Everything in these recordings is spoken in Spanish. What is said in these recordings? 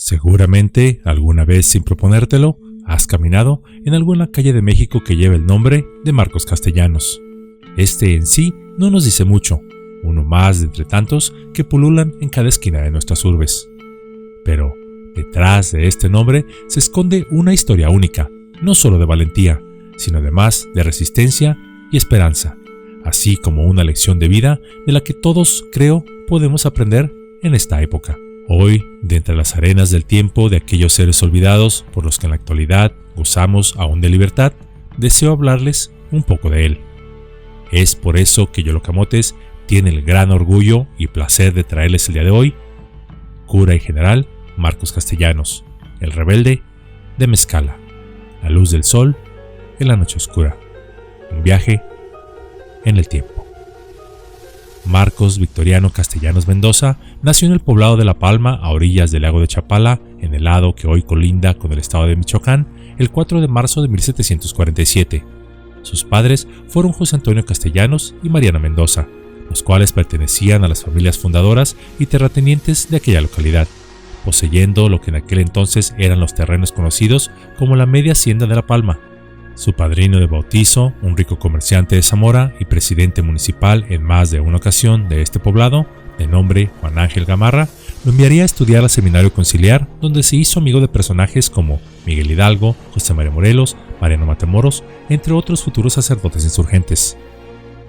Seguramente, alguna vez sin proponértelo, has caminado en alguna calle de México que lleva el nombre de Marcos Castellanos. Este en sí no nos dice mucho, uno más de entre tantos que pululan en cada esquina de nuestras urbes. Pero detrás de este nombre se esconde una historia única, no solo de valentía, sino además de resistencia y esperanza, así como una lección de vida de la que todos, creo, podemos aprender en esta época. Hoy, de entre las arenas del tiempo de aquellos seres olvidados por los que en la actualidad gozamos aún de libertad, deseo hablarles un poco de él. Es por eso que Yolocamotes tiene el gran orgullo y placer de traerles el día de hoy Cura y General Marcos Castellanos, el rebelde de Mezcala, la luz del sol en la noche oscura, un viaje en el tiempo. Marcos Victoriano Castellanos Mendoza nació en el poblado de La Palma, a orillas del lago de Chapala, en el lado que hoy colinda con el estado de Michoacán, el 4 de marzo de 1747. Sus padres fueron José Antonio Castellanos y Mariana Mendoza, los cuales pertenecían a las familias fundadoras y terratenientes de aquella localidad, poseyendo lo que en aquel entonces eran los terrenos conocidos como la media hacienda de La Palma. Su padrino de bautizo, un rico comerciante de Zamora y presidente municipal en más de una ocasión de este poblado, de nombre Juan Ángel Gamarra, lo enviaría a estudiar al seminario conciliar, donde se hizo amigo de personajes como Miguel Hidalgo, José María Morelos, Mariano Matamoros, entre otros futuros sacerdotes insurgentes.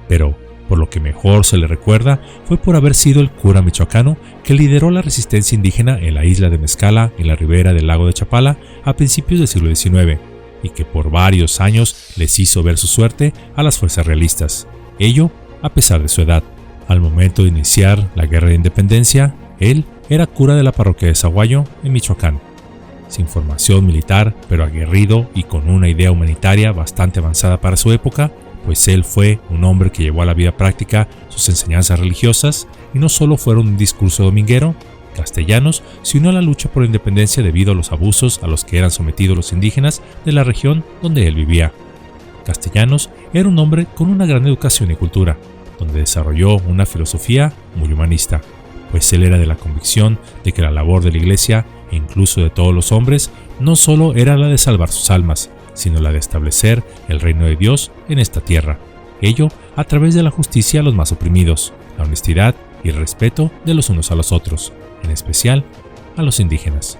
Pero, por lo que mejor se le recuerda, fue por haber sido el cura michoacano que lideró la resistencia indígena en la isla de Mezcala, en la ribera del lago de Chapala, a principios del siglo XIX, y que por varios años les hizo ver su suerte a las fuerzas realistas, ello a pesar de su edad. Al momento de iniciar la guerra de independencia, él era cura de la parroquia de Zaguayo, en Michoacán. Sin formación militar, pero aguerrido y con una idea humanitaria bastante avanzada para su época, pues él fue un hombre que llevó a la vida práctica sus enseñanzas religiosas y no solo fueron un discurso dominguero. Castellanos se unió a la lucha por la independencia debido a los abusos a los que eran sometidos los indígenas de la región donde él vivía. Castellanos era un hombre con una gran educación y cultura, donde desarrolló una filosofía muy humanista, pues él era de la convicción de que la labor de la Iglesia, e incluso de todos los hombres, no solo era la de salvar sus almas, sino la de establecer el reino de Dios en esta tierra, ello a través de la justicia a los más oprimidos, la honestidad y el respeto de los unos a los otros, en especial a los indígenas.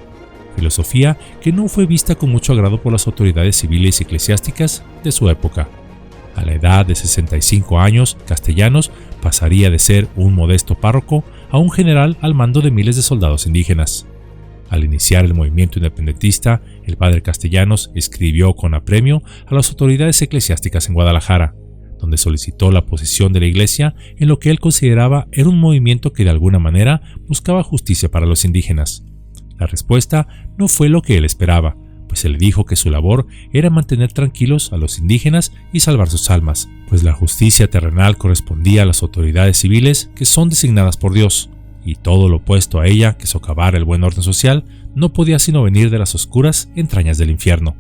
Filosofía que no fue vista con mucho agrado por las autoridades civiles y eclesiásticas de su época. A la edad de 65 años, Castellanos pasaría de ser un modesto párroco a un general al mando de miles de soldados indígenas. Al iniciar el movimiento independentista, el padre Castellanos escribió con apremio a las autoridades eclesiásticas en Guadalajara, donde solicitó la posesión de la iglesia en lo que él consideraba era un movimiento que de alguna manera buscaba justicia para los indígenas. La respuesta no fue lo que él esperaba, pues se le dijo que su labor era mantener tranquilos a los indígenas y salvar sus almas, pues la justicia terrenal correspondía a las autoridades civiles que son designadas por Dios, y todo lo opuesto a ella que socavara el buen orden social no podía sino venir de las oscuras entrañas del infierno.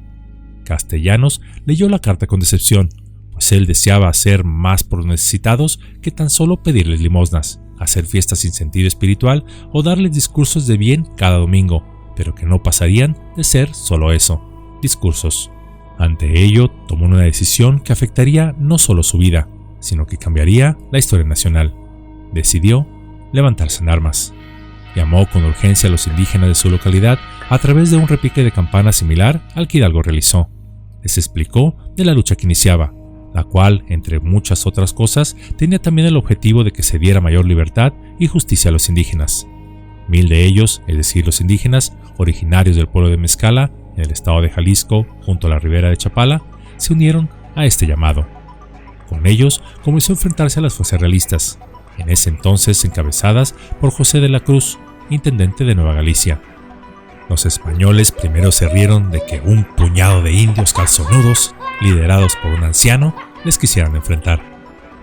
Castellanos leyó la carta con decepción, pues él deseaba hacer más por los necesitados que tan solo pedirles limosnas, hacer fiestas sin sentido espiritual o darles discursos de bien cada domingo, pero que no pasarían de ser solo eso, discursos. Ante ello, tomó una decisión que afectaría no solo su vida, sino que cambiaría la historia nacional. Decidió levantarse en armas. Llamó con urgencia a los indígenas de su localidad a través de un repique de campana similar al que Hidalgo realizó. Les explicó de la lucha que iniciaba, la cual, entre muchas otras cosas, tenía también el objetivo de que se diera mayor libertad y justicia a los indígenas. 1000 de ellos, es decir, los indígenas originarios del pueblo de Mezcala, en el estado de Jalisco, junto a la ribera de Chapala, se unieron a este llamado. Con ellos comenzó a enfrentarse a las fuerzas realistas, en ese entonces encabezadas por José de la Cruz, intendente de Nueva Galicia. Los españoles primero se rieron de que un puñado de indios calzonudos, liderados por un anciano, les quisieran enfrentar.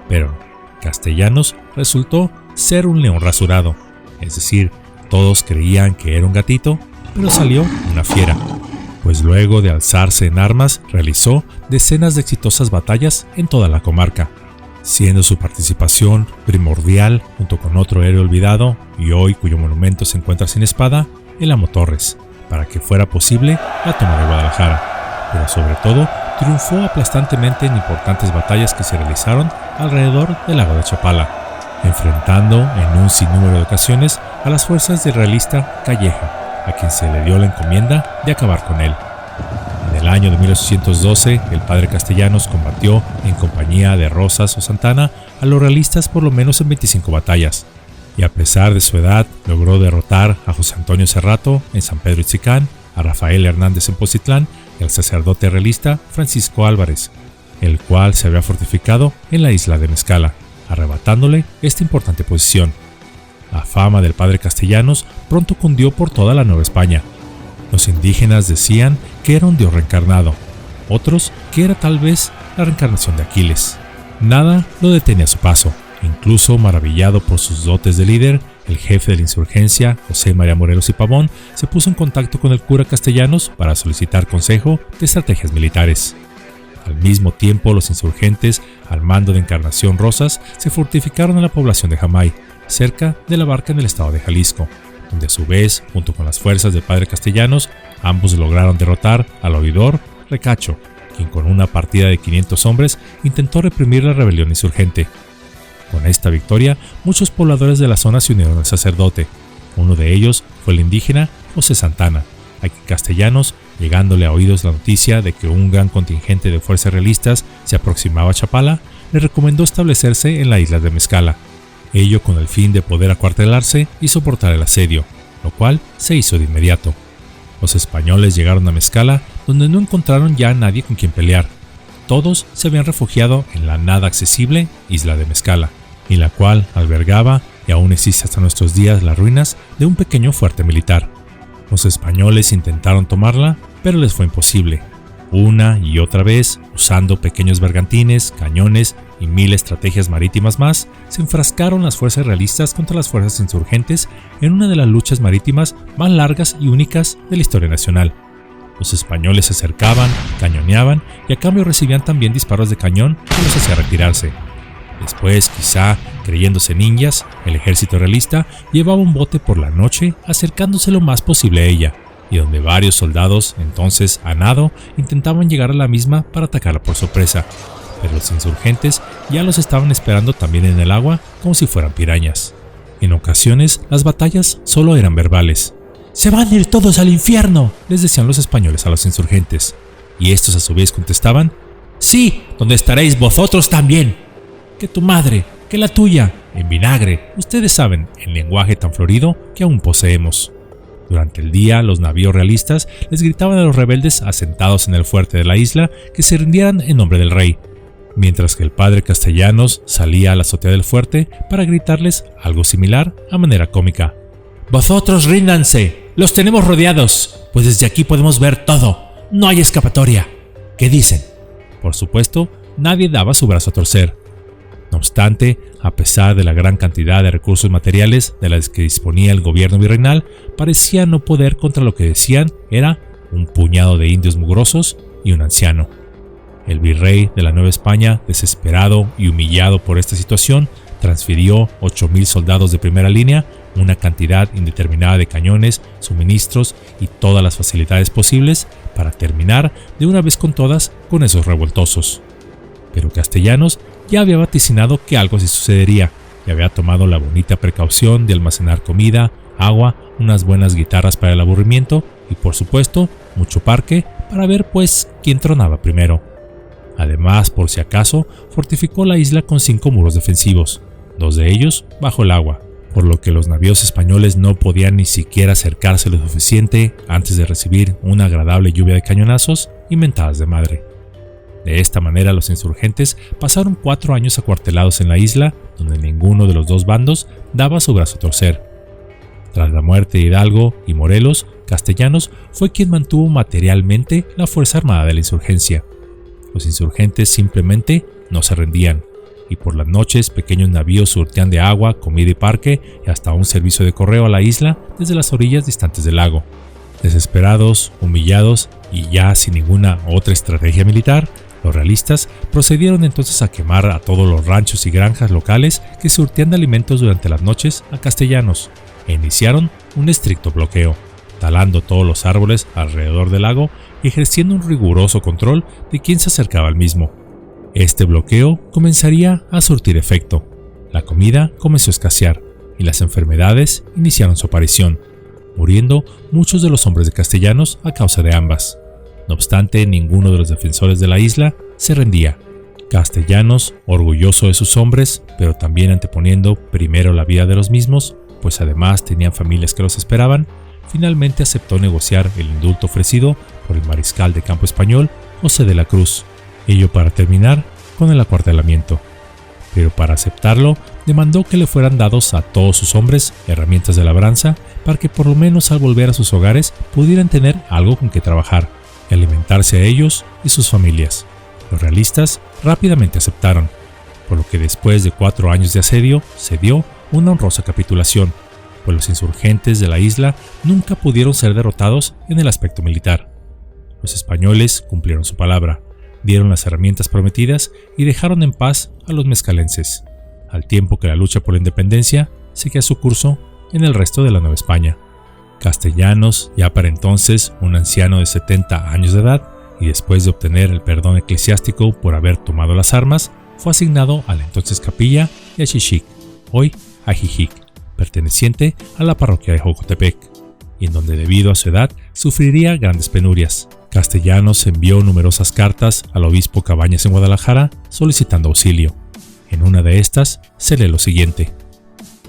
Pero Castellanos resultó ser un león rasurado, es decir, todos creían que era un gatito, pero salió una fiera, pues luego de alzarse en armas realizó decenas de exitosas batallas en toda la comarca, siendo su participación primordial junto con otro héroe olvidado y hoy cuyo monumento se encuentra sin espada, el Amo Torres, para que fuera posible la toma de Guadalajara, pero sobre todo triunfó aplastantemente en importantes batallas que se realizaron alrededor del lago de Chapala, enfrentando en un sinnúmero de ocasiones a las fuerzas del realista Calleja, a quien se le dio la encomienda de acabar con él. En el año de 1812, el padre Castellanos combatió en compañía de Rosas o Santana a los realistas por lo menos en 25 batallas, y a pesar de su edad logró derrotar a José Antonio Cerrato en San Pedro Itzicán, a Rafael Hernández en Pozitlán y al sacerdote realista Francisco Álvarez, el cual se había fortificado en la isla de Mezcala, arrebatándole esta importante posición. La fama del padre Castellanos pronto cundió por toda la Nueva España. Los indígenas decían que era un dios reencarnado, otros que era tal vez la reencarnación de Aquiles. Nada lo detenía a su paso. Incluso maravillado por sus dotes de líder, el jefe de la insurgencia, José María Morelos y Pavón, se puso en contacto con el cura Castellanos para solicitar consejo de estrategias militares. Al mismo tiempo, los insurgentes, al mando de Encarnación Rosas, se fortificaron en la población de Jamay, cerca de la Barca en el estado de Jalisco, donde a su vez, junto con las fuerzas del padre Castellanos, ambos lograron derrotar al oidor Recacho, quien con una partida de 500 hombres intentó reprimir la rebelión insurgente. Con esta victoria, muchos pobladores de la zona se unieron al sacerdote. Uno de ellos fue el indígena José Santana, a quien Castellanos, llegándole a oídos la noticia de que un gran contingente de fuerzas realistas se aproximaba a Chapala, le recomendó establecerse en la isla de Mezcala, ello con el fin de poder acuartelarse y soportar el asedio, lo cual se hizo de inmediato. Los españoles llegaron a Mezcala, donde no encontraron ya a nadie con quien pelear. Todos se habían refugiado en la nada accesible isla de Mezcala, y la cual albergaba, y aún existe hasta nuestros días, las ruinas de un pequeño fuerte militar. Los españoles intentaron tomarla, pero les fue imposible. Una y otra vez, usando pequeños bergantines, cañones y 1000 estrategias marítimas más, se enfrascaron las fuerzas realistas contra las fuerzas insurgentes en una de las luchas marítimas más largas y únicas de la historia nacional. Los españoles se acercaban, cañoneaban y a cambio recibían también disparos de cañón que los hacía retirarse. Después, quizá creyéndose ninjas, el ejército realista llevaba un bote por la noche acercándose lo más posible a ella, y donde varios soldados, entonces a nado, intentaban llegar a la misma para atacarla por sorpresa, pero los insurgentes ya los estaban esperando también en el agua como si fueran pirañas. En ocasiones, las batallas solo eran verbales. «¡Se van a ir todos al infierno!», les decían los españoles a los insurgentes, y estos a su vez contestaban: «Sí, donde estaréis vosotros también. Que tu madre, que la tuya, en vinagre», ustedes saben, el lenguaje tan florido que aún poseemos. Durante el día, los navíos realistas les gritaban a los rebeldes asentados en el fuerte de la isla que se rindieran en nombre del rey, mientras que el padre Castellanos salía a la azotea del fuerte para gritarles algo similar a manera cómica: «¡Vosotros ríndanse! ¡Los tenemos rodeados! Pues desde aquí podemos ver todo. No hay escapatoria». ¿Qué dicen? Por supuesto, nadie daba su brazo a torcer. No obstante, a pesar de la gran cantidad de recursos materiales de las que disponía el gobierno virreinal, parecía no poder contra lo que decían era un puñado de indios mugrosos y un anciano. El virrey de la Nueva España, desesperado y humillado por esta situación, transfirió 8,000 soldados de primera línea, una cantidad indeterminada de cañones, suministros y todas las facilidades posibles para terminar de una vez con todas con esos revoltosos. Pero Castellanos ya había vaticinado que algo así sucedería y había tomado la bonita precaución de almacenar comida, agua, unas buenas guitarras para el aburrimiento y, por supuesto, mucho parque para ver pues quién tronaba primero. Además, por si acaso, fortificó la isla con 5 muros defensivos, 2 de ellos bajo el agua, por lo que los navíos españoles no podían ni siquiera acercarse lo suficiente antes de recibir una agradable lluvia de cañonazos y mentadas de madre. De esta manera, los insurgentes pasaron 4 años acuartelados en la isla, donde ninguno de los dos bandos daba su brazo a torcer. Tras la muerte de Hidalgo y Morelos, Castellanos fue quien mantuvo materialmente la fuerza armada de la insurgencia. Los insurgentes simplemente no se rendían, y por las noches pequeños navíos surtían de agua, comida y parque, y hasta un servicio de correo a la isla desde las orillas distantes del lago. Desesperados, humillados y ya sin ninguna otra estrategia militar, los realistas procedieron entonces a quemar a todos los ranchos y granjas locales que surtían de alimentos durante las noches a Castellanos e iniciaron un estricto bloqueo. talando todos los árboles alrededor del lago y ejerciendo un riguroso control de quien se acercaba al mismo. Este bloqueo comenzaría a surtir efecto. La comida comenzó a escasear y las enfermedades iniciaron su aparición, muriendo muchos de los hombres de Castellanos a causa de ambas. No obstante, ninguno de los defensores de la isla se rendía. Castellanos, orgulloso de sus hombres, pero también anteponiendo primero la vida de los mismos, pues además tenían familias que los esperaban, finalmente aceptó negociar el indulto ofrecido por el mariscal de campo español, José de la Cruz, ello para terminar con el acuartelamiento. Pero para aceptarlo, demandó que le fueran dados a todos sus hombres herramientas de labranza para que por lo menos al volver a sus hogares pudieran tener algo con que trabajar y alimentarse a ellos y sus familias. Los realistas rápidamente aceptaron, por lo que después de 4 años de asedio se dio una honrosa capitulación, pues los insurgentes de la isla nunca pudieron ser derrotados en el aspecto militar. Los españoles cumplieron su palabra, dieron las herramientas prometidas y dejaron en paz a los mezcalenses, al tiempo que la lucha por la independencia seguía su curso en el resto de la Nueva España. Castellanos, ya para entonces un anciano de 70 años de edad, y después de obtener el perdón eclesiástico por haber tomado las armas, fue asignado a la entonces capilla de Axixic, hoy Ajijic, perteneciente a la parroquia de Jocotepec, y en donde debido a su edad sufriría grandes penurias. Castellanos envió numerosas cartas al obispo Cabañas en Guadalajara solicitando auxilio. En una de estas se lee lo siguiente: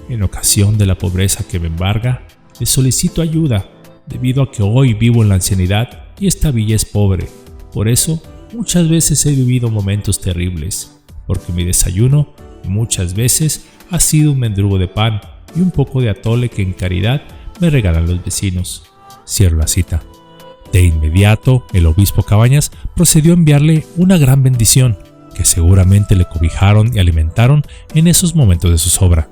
en ocasión de la pobreza que me embarga, le solicito ayuda, debido a que hoy vivo en la ancianidad y esta villa es pobre. Por eso, muchas veces he vivido momentos terribles, porque mi desayuno muchas veces ha sido un mendrugo de pan y un poco de atole que en caridad me regalan los vecinos. Cierro la cita. De inmediato, el obispo Cabañas procedió a enviarle una gran bendición, que seguramente le cobijaron y alimentaron en esos momentos de su zozobra.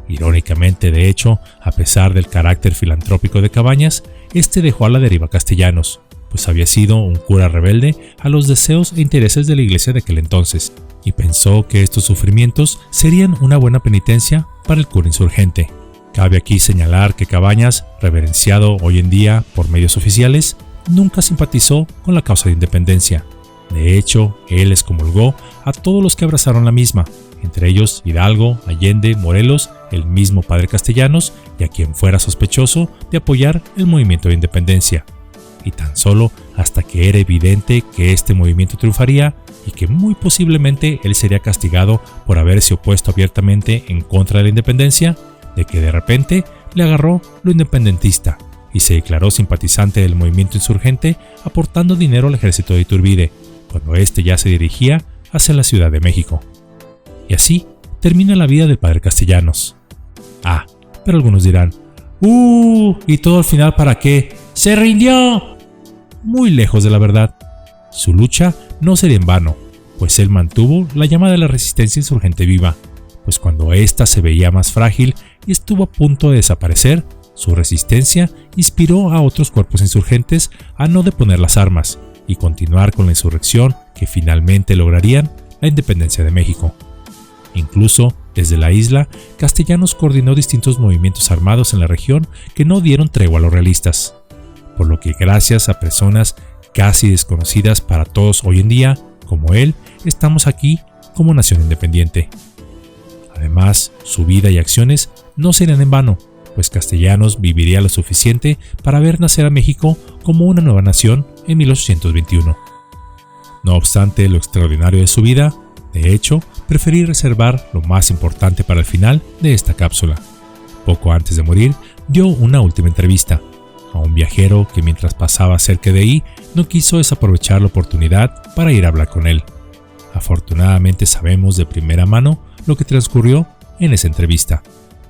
Irónicamente, de hecho, a pesar del carácter filantrópico de Cabañas, este dejó a la deriva a Castellanos, pues había sido un cura rebelde a los deseos e intereses de la iglesia de aquel entonces, y pensó que estos sufrimientos serían una buena penitencia para el cura insurgente. Cabe aquí señalar que Cabañas, reverenciado hoy en día por medios oficiales, nunca simpatizó con la causa de independencia. De hecho, él excomulgó a todos los que abrazaron la misma, entre ellos Hidalgo, Allende, Morelos, el mismo padre Castellanos y a quien fuera sospechoso de apoyar el movimiento de independencia. Y tan solo hasta que era evidente que este movimiento triunfaría y que muy posiblemente él sería castigado por haberse opuesto abiertamente en contra de la independencia, de que de repente le agarró lo independentista y se declaró simpatizante del movimiento insurgente, aportando dinero al ejército de Iturbide, cuando éste ya se dirigía hacia la Ciudad de México. Y así termina la vida del padre Castellanos. Ah, pero algunos dirán, ¿y todo al final para qué? ¡Se rindió! Muy lejos de la verdad. Su lucha no sería en vano, pues él mantuvo la llama de la resistencia insurgente viva, pues cuando ésta se veía más frágil y estuvo a punto de desaparecer, su resistencia inspiró a otros cuerpos insurgentes a no deponer las armas y continuar con la insurrección que finalmente lograrían la independencia de México. Incluso, desde la isla, Castellanos coordinó distintos movimientos armados en la región que no dieron tregua a los realistas, por lo que gracias a personas casi desconocidas para todos hoy en día, como él, estamos aquí como nación independiente. Además, su vida y acciones no serían en vano, pues Castellanos viviría lo suficiente para ver nacer a México como una nueva nación en 1821. No obstante lo extraordinario de su vida, de hecho, preferí reservar lo más importante para el final de esta cápsula. Poco antes de morir, dio una última entrevista a un viajero que mientras pasaba cerca de ahí no quiso desaprovechar la oportunidad para ir a hablar con él. Afortunadamente sabemos de primera mano lo que transcurrió en esa entrevista.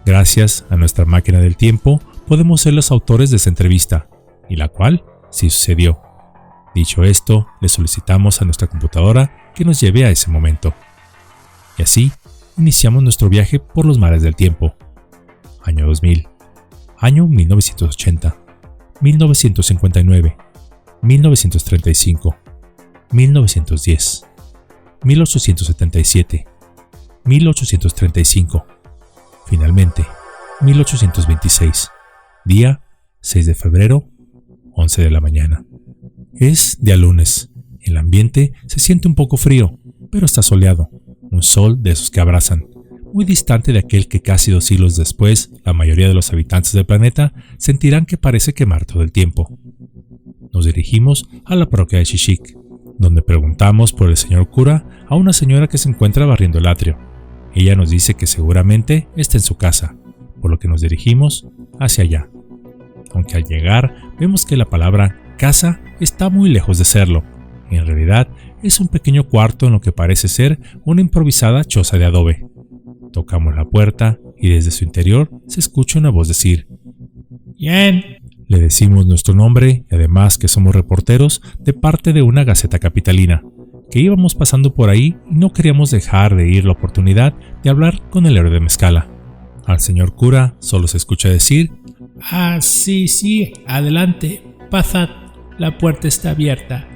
Gracias a nuestra máquina del tiempo podemos ser los autores de esa entrevista, y la cual sí sucedió. Dicho esto, le solicitamos a nuestra computadora que nos lleve a ese momento. Y así, iniciamos nuestro viaje por los mares del tiempo. Año 2000, año 1980, 1959, 1935, 1910, 1877, 1835, finalmente, 1826, día 6 de febrero, 11 de la mañana. Es día lunes. El ambiente se siente un poco frío, pero está soleado. Un sol de esos que abrazan, muy distante de aquel que casi 2 siglos después la mayoría de los habitantes del planeta sentirán que parece quemar todo el tiempo. Nos dirigimos a la parroquia de Xixic, donde preguntamos por el señor cura a una señora que se encuentra barriendo el atrio. Ella nos dice que seguramente está en su casa, por lo que nos dirigimos hacia allá. Aunque al llegar vemos que la palabra casa está muy lejos de serlo. En realidad es un pequeño cuarto en lo que parece ser una improvisada choza de adobe. Tocamos la puerta y desde su interior se escucha una voz decir: «Bien». Le decimos nuestro nombre y además que somos reporteros de parte de una gaceta capitalina, que íbamos pasando por ahí y no queríamos dejar de ir la oportunidad de hablar con el héroe de Mezcala. Al señor cura solo se escucha decir: «Ah, sí, adelante, pasad, la puerta está abierta».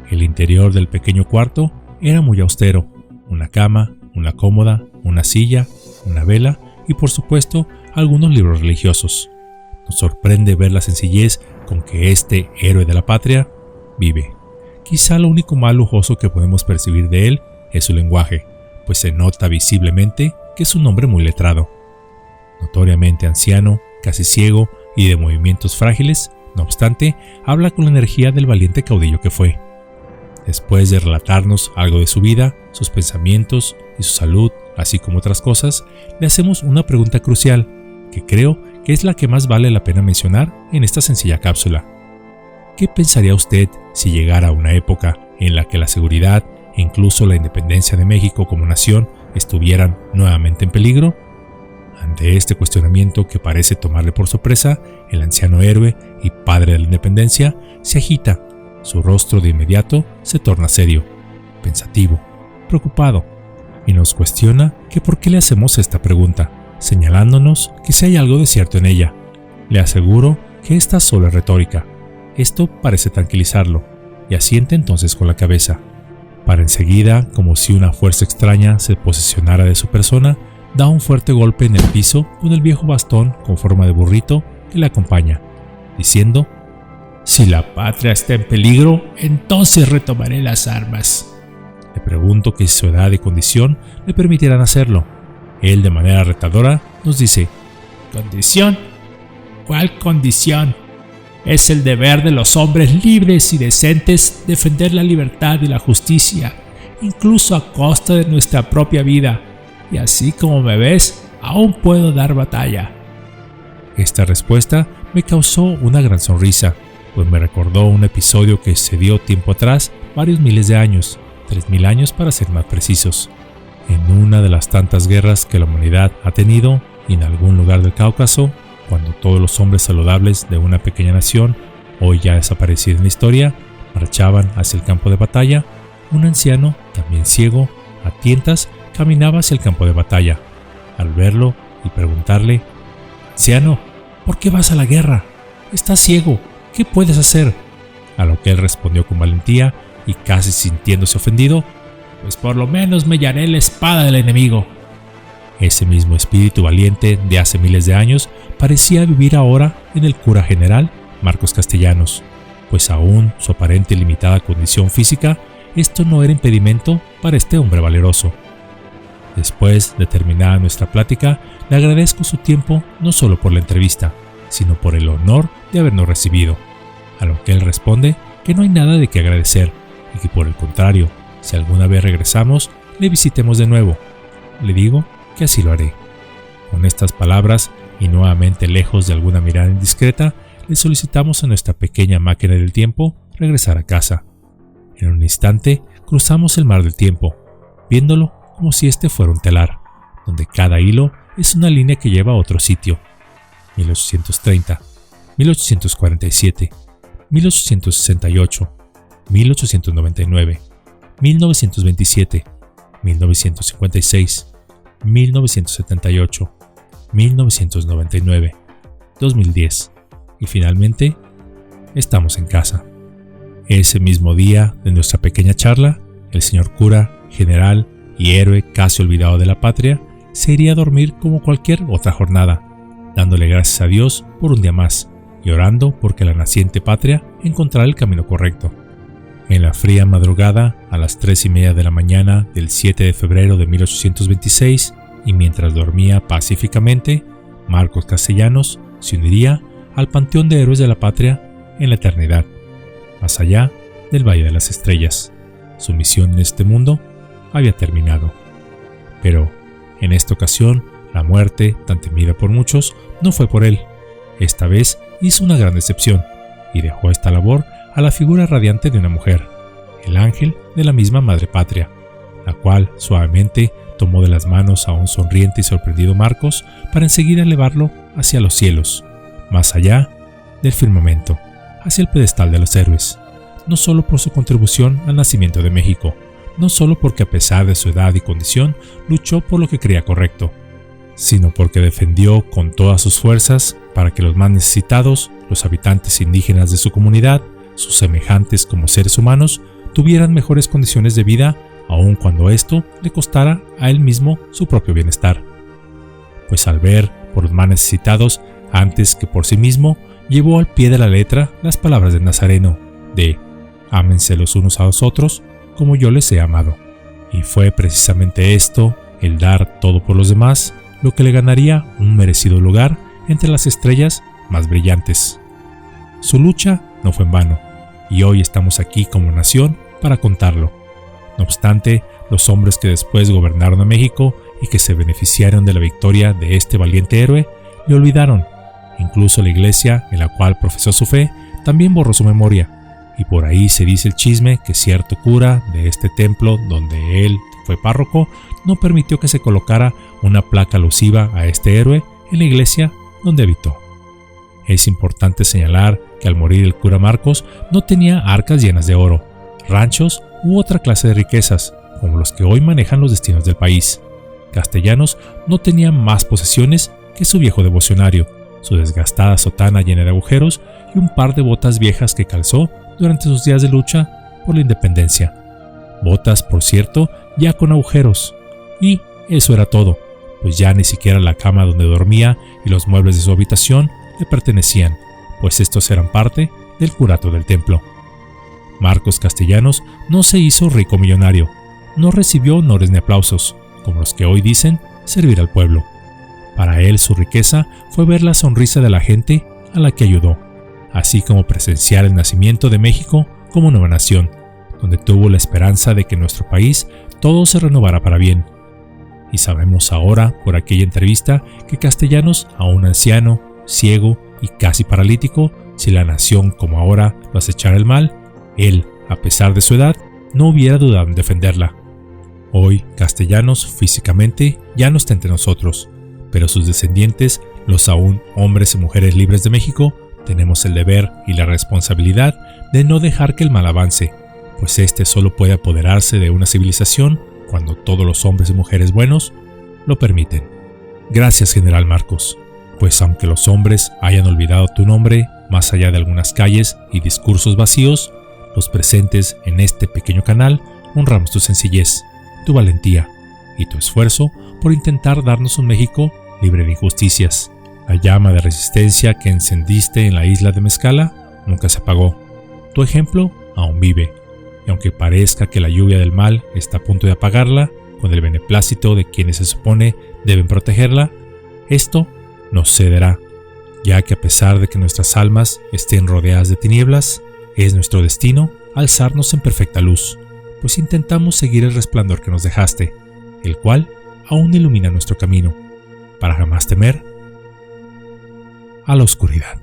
El interior del pequeño cuarto era muy austero: una cama, una cómoda, una silla, una vela y por supuesto algunos libros religiosos. Nos sorprende ver la sencillez con que este héroe de la patria vive. Quizá lo único más lujoso que podemos percibir de él es su lenguaje, pues se nota visiblemente que es un hombre muy letrado. Notoriamente anciano, casi ciego y de movimientos frágiles, no obstante, habla con la energía del valiente caudillo que fue. Después de relatarnos algo de su vida, sus pensamientos y su salud, así como otras cosas, le hacemos una pregunta crucial, que creo que es la que más vale la pena mencionar en esta sencilla cápsula. ¿Qué pensaría usted si llegara a una época en la que la seguridad e incluso la independencia de México como nación estuvieran nuevamente en peligro? Ante este cuestionamiento que parece tomarle por sorpresa, el anciano héroe y padre de la independencia se agita. Su rostro de inmediato se torna serio, pensativo, preocupado, y nos cuestiona que por qué le hacemos esta pregunta, señalándonos que si hay algo de cierto en ella. Le aseguro que esta solo es retórica. Esto parece tranquilizarlo, y asiente entonces con la cabeza, para enseguida, como si una fuerza extraña se posesionara de su persona, da un fuerte golpe en el piso con el viejo bastón con forma de burrito que le acompaña, diciendo: «Si la patria está en peligro, entonces retomaré las armas». Le pregunto que si su edad y condición le permitirán hacerlo. Él, de manera retadora, nos dice: «¿Condición? ¿Cuál condición? Es el deber de los hombres libres y decentes defender la libertad y la justicia, incluso a costa de nuestra propia vida. Y así como me ves, aún puedo dar batalla». Esta respuesta me causó una gran sonrisa, pues me recordó un episodio que se dio tiempo atrás, varios miles de años, 3000 años para ser más precisos, en una de las tantas guerras que la humanidad ha tenido, y en algún lugar del Cáucaso, cuando todos los hombres saludables de una pequeña nación, hoy ya desaparecida en la historia, marchaban hacia el campo de batalla, un anciano, también ciego, a tientas, caminaba hacia el campo de batalla. Al verlo y preguntarle: «Anciano, ¿por qué vas a la guerra? Estás ciego, ¿qué puedes hacer?», a lo que él respondió con valentía y casi sintiéndose ofendido: «Pues por lo menos me hallaré la espada del enemigo». Ese mismo espíritu valiente de hace miles de años parecía vivir ahora en el cura general Marcos Castellanos, pues aún su aparente y limitada condición física, esto no era impedimento para este hombre valeroso. Después de terminada nuestra plática, le agradezco su tiempo no solo por la entrevista, sino por el honor de habernos recibido, a lo que él responde que no hay nada de qué agradecer y que por el contrario, si alguna vez regresamos, le visitemos de nuevo. Le digo que así lo haré. Con estas palabras, y nuevamente lejos de alguna mirada indiscreta, le solicitamos a nuestra pequeña máquina del tiempo regresar a casa. En un instante cruzamos el mar del tiempo, viéndolo como si este fuera un telar, donde cada hilo es una línea que lleva a otro sitio. 1830, 1847, 1868, 1899, 1927, 1956, 1978, 1999, 2010 y finalmente estamos en casa. Ese mismo día de nuestra pequeña charla, el señor cura, general y héroe casi olvidado de la patria se iría a dormir como cualquier otra jornada, dándole gracias a Dios por un día más y orando porque la naciente patria encontrara el camino correcto. En la fría madrugada, a las 3:30 de la mañana del 7 de febrero de 1826, y mientras dormía pacíficamente, Marcos Castellanos se uniría al panteón de héroes de la patria en la eternidad, más allá del Valle de las Estrellas. Su misión en este mundo había terminado. Pero, en esta ocasión, la muerte, tan temida por muchos, no fue por él. Esta vez hizo una gran excepción y dejó esta labor a la figura radiante de una mujer, el ángel de la misma Madre Patria, la cual suavemente tomó de las manos a un sonriente y sorprendido Marcos para enseguida elevarlo hacia los cielos, más allá del firmamento, hacia el pedestal de los héroes, no solo por su contribución al nacimiento de México, no solo porque a pesar de su edad y condición luchó por lo que creía correcto, sino porque defendió con todas sus fuerzas para que los más necesitados, los habitantes indígenas de su comunidad, sus semejantes como seres humanos, tuvieran mejores condiciones de vida, aun cuando esto le costara a él mismo su propio bienestar. Pues al ver por los más necesitados antes que por sí mismo, llevó al pie de la letra las palabras del Nazareno, de «Ámense los unos a los otros como yo les he amado». Y fue precisamente esto, el dar todo por los demás, lo que le ganaría un merecido lugar entre las estrellas más brillantes. Su lucha no fue en vano, y hoy estamos aquí como nación para contarlo. No obstante, los hombres que después gobernaron a México y que se beneficiaron de la victoria de este valiente héroe, le olvidaron. Incluso la iglesia en la cual profesó su fe también borró su memoria, y por ahí se dice el chisme que cierto cura de este templo donde él fue párroco no permitió que se colocara una placa alusiva a este héroe en la iglesia donde habitó. Es importante señalar que al morir el cura Marcos no tenía arcas llenas de oro, ranchos u otra clase de riquezas, como los que hoy manejan los destinos del país. Castellanos no tenía más posesiones que su viejo devocionario, su desgastada sotana llena de agujeros y un par de botas viejas que calzó durante sus días de lucha por la independencia. Botas, por cierto, ya con agujeros. Y eso era todo, pues ya ni siquiera la cama donde dormía y los muebles de su habitación le pertenecían, pues estos eran parte del curato del templo. Marcos Castellanos no se hizo rico millonario, no recibió honores ni aplausos, como los que hoy dicen servir al pueblo. Para él su riqueza fue ver la sonrisa de la gente a la que ayudó, así como presenciar el nacimiento de México como nueva nación, donde tuvo la esperanza de que en nuestro país todo se renovara para bien. Y sabemos ahora, por aquella entrevista, que Castellanos, aún anciano, ciego y casi paralítico, si la nación como ahora lo acechara el mal, él, a pesar de su edad, no hubiera dudado en defenderla. Hoy, Castellanos físicamente ya no está entre nosotros, pero sus descendientes, los aún hombres y mujeres libres de México, tenemos el deber y la responsabilidad de no dejar que el mal avance, pues este solo puede apoderarse de una civilización cuando todos los hombres y mujeres buenos lo permiten. Gracias, General Marcos, pues aunque los hombres hayan olvidado tu nombre más allá de algunas calles y discursos vacíos, los presentes en este pequeño canal honramos tu sencillez, tu valentía y tu esfuerzo por intentar darnos un México libre de injusticias. La llama de resistencia que encendiste en la isla de Mezcala nunca se apagó. Tu ejemplo aún vive, y aunque parezca que la lluvia del mal está a punto de apagarla, con el beneplácito de quienes se supone deben protegerla, esto no cederá, ya que a pesar de que nuestras almas estén rodeadas de tinieblas, es nuestro destino alzarnos en perfecta luz, pues intentamos seguir el resplandor que nos dejaste, el cual aún ilumina nuestro camino, para jamás temer a la oscuridad.